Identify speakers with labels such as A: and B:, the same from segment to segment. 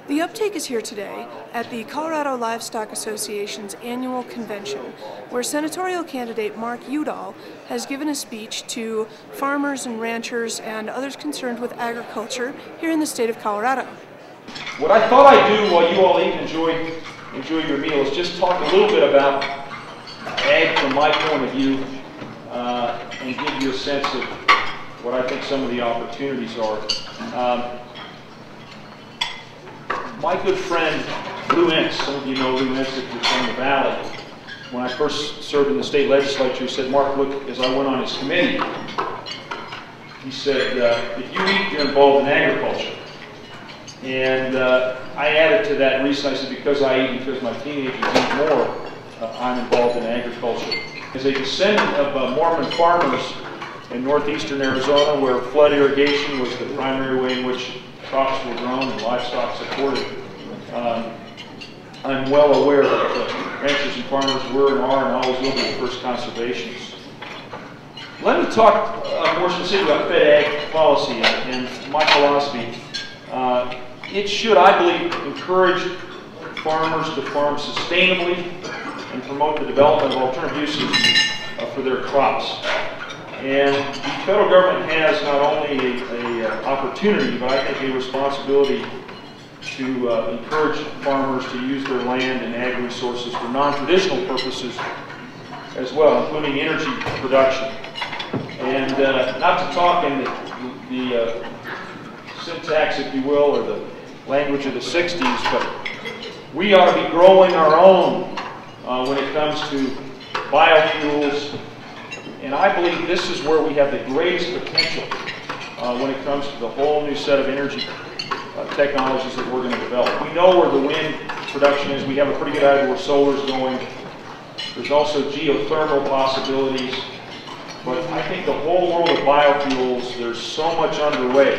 A: The uptake is here today at the Colorado Livestock Association's annual convention, where Senatorial candidate Mark Udall has given a speech to farmers and ranchers and others concerned with agriculture here in the state of Colorado.
B: What I thought I'd do while you all eat and enjoy your meal is just talk a little bit about ag from my point of view and give you a sense of what I think some of the opportunities are. My good friend Lou Ince, some of you know Lou Ince if you're from the Valley, when I first served in the state legislature, he said, "Mark, look," as I went on his committee, he said, "if you eat, you're involved in agriculture." And I added to that recently, I said, because I eat, because my teenagers eat more, I'm involved in agriculture. As a descendant of Mormon farmers in northeastern Arizona, where flood irrigation was the primary way in which crops were grown and livestock supported, I'm well aware that ranchers and farmers were and are and always will be the first conservationists. Let me talk more specifically about Fed Ag policy and my philosophy. It should, I believe, encourage farmers to farm sustainably and promote the development of alternative uses for their crops. And the federal government has not only an opportunity, but I think a responsibility to encourage farmers to use their land and ag resources for non-traditional purposes as well, including energy production. And not to talk in the syntax, if you will, or the language of the 60s, but we ought to be growing our own when it comes to biofuels. And I believe this is where we have the greatest potential when it comes to the whole new set of energy technologies that we're going to develop. We know where the wind production is. We have a pretty good idea where solar is going. There's also geothermal possibilities. But I think the whole world of biofuels, there's so much underway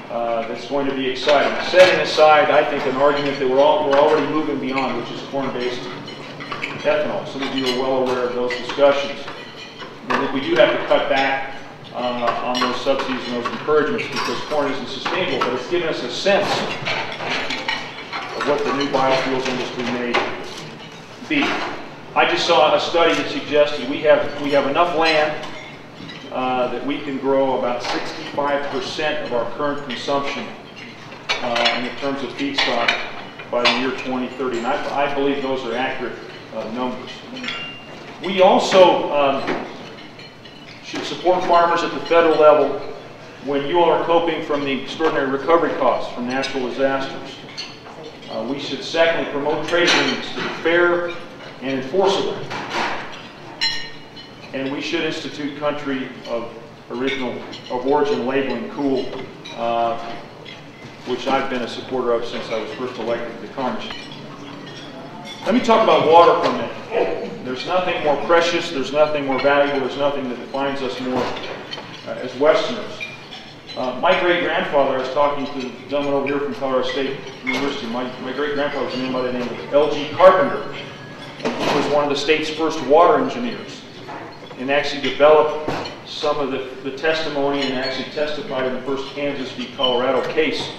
B: that's going to be exciting. Setting aside, I think, an argument that we're already moving beyond, which is corn-based ethanol. Some of you are well aware of those discussions. I think we do have to cut back on those subsidies and those encouragements because corn isn't sustainable, but it's given us a sense of what the new biofuels industry may be. I just saw a study that suggested we have enough land that we can grow about 65% of our current consumption in terms of feedstock by the year 2030, and I believe those are accurate numbers. We also should support farmers at the federal level when you all are coping from the extraordinary recovery costs from natural disasters. We should secondly promote trade agreements to be fair and enforceable. And we should institute country of origin labeling, cool, which I've been a supporter of since I was first elected to Congress. Let me talk about water for a minute. There's nothing more precious, there's nothing more valuable, there's nothing that defines us more as Westerners. My great-grandfather, I was talking to the gentleman over here from Colorado State University, my great-grandfather was named by the name of L.G. Carpenter. And he was one of the state's first water engineers and actually developed some of the testimony and actually testified in the first Kansas v. Colorado case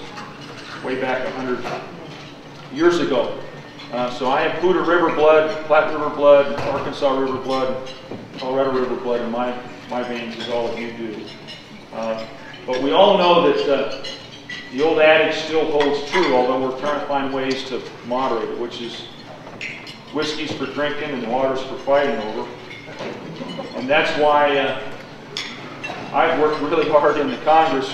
B: way back 100 years ago. So I have Poudre River blood, Platte River blood, Arkansas River blood, Colorado River blood in my veins, as all of you do. But we all know that the old adage still holds true, although we're trying to find ways to moderate it, which is whiskey's for drinking and water's for fighting over. And that's why I've worked really hard in the Congress,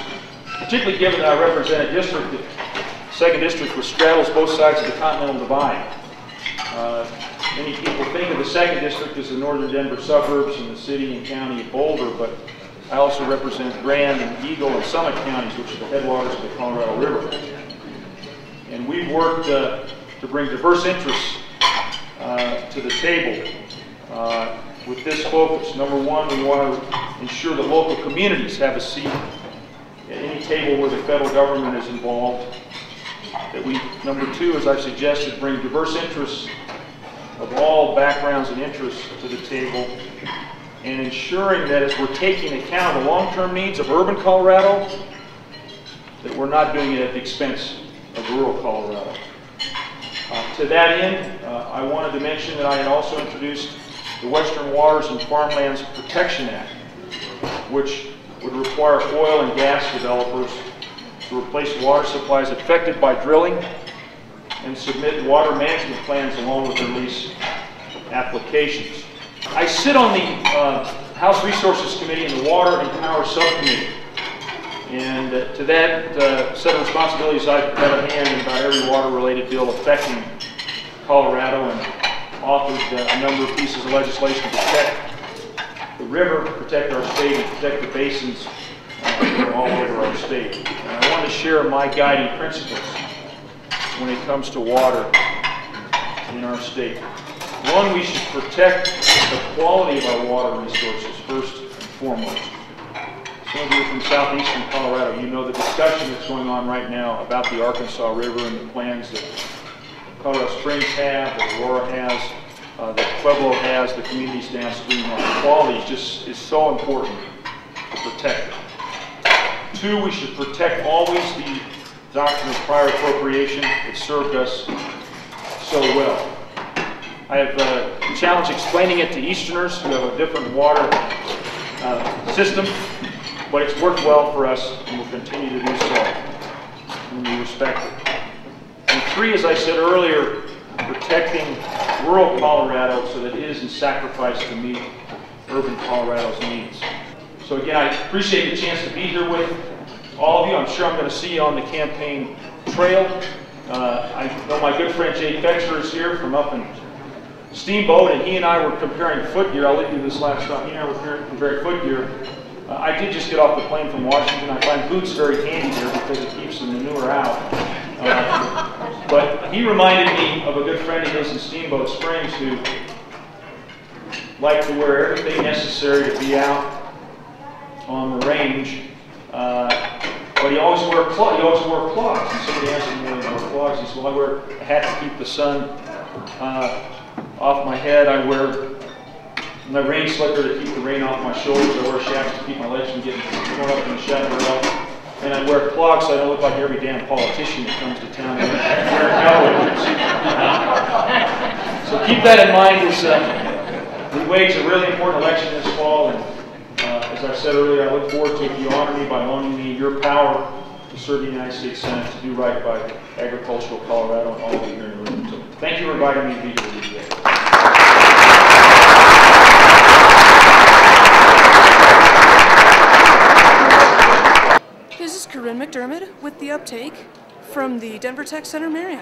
B: particularly given that I represent a district that 2nd District, which straddles both sides of the Continental Divide. Many people think of the 2nd District as the northern Denver suburbs and the city and county of Boulder, but I also represent Grand and Eagle and Summit counties, which are the headwaters of the Colorado River. And we've worked to bring diverse interests to the table with this focus. Number one, we want to ensure that local communities have a seat at any table where the federal government is involved. That we, number two, as I've suggested, bring diverse interests of all backgrounds and interests to the table, and ensuring that as we're taking account of the long-term needs of urban Colorado, that we're not doing it at the expense of rural Colorado. To that end, I wanted to mention that I had also introduced the Western Waters and Farmlands Protection Act, which would require oil and gas developers to replace water supplies affected by drilling and submit water management plans along with their lease applications. I sit on the House Resources Committee and the Water and Power Subcommittee. And to that set of responsibilities, I've got a hand in about every water-related bill affecting Colorado and authored a number of pieces of legislation to protect the river, protect our state, and protect the basins all over our state. And I want to share my guiding principles when it comes to water in our state. One, we should protect the quality of our water resources first and foremost. Some of you from southeastern Colorado, you know the discussion that's going on right now about the Arkansas River and the plans that Colorado Springs have, that Aurora has, that Pueblo has, the communities downstream have. The quality is so important to protect it. Two, we should protect always the doctrine of prior appropriation that served us so well. I have a challenge explaining it to Easterners who have a different water system, but it's worked well for us and will continue to do so, and we respect it. And three, as I said earlier, protecting rural Colorado so that it isn't sacrificed to meet urban Colorado's needs. So again, I appreciate the chance to be here with all of you. I'm sure I'm going to see you on the campaign trail. I know my good friend Jay Fetcher is here from up in Steamboat, and he and I were comparing foot gear. I'll leave you this last thought. He and I were comparing foot gear. I did just get off the plane from Washington. I find boots very handy here because it keeps the manure out. But he reminded me of a good friend of his in Steamboat Springs who liked to wear everything necessary to be out on the range. But he always wore clogs. And somebody asked him whether he wore clogs. He said, well, I wear a hat to keep the sun off my head. I wear my rain slicker to keep the rain off my shoulders. I wear shafts to keep my legs from getting torn up in the chaparral. And I wear clogs so I don't look like every damn politician that comes to town wearing cowboy boots. So keep that in mind as we wage a really important election this fall. And as I said earlier, I look forward to if you honor me by loaning me your power to serve the United States Senate, to do right by agricultural Colorado and all of you here in the room. So thank you for inviting me to be here with you today.
A: This is Corinne McDermott with the uptake from the Denver Tech Center Marriott.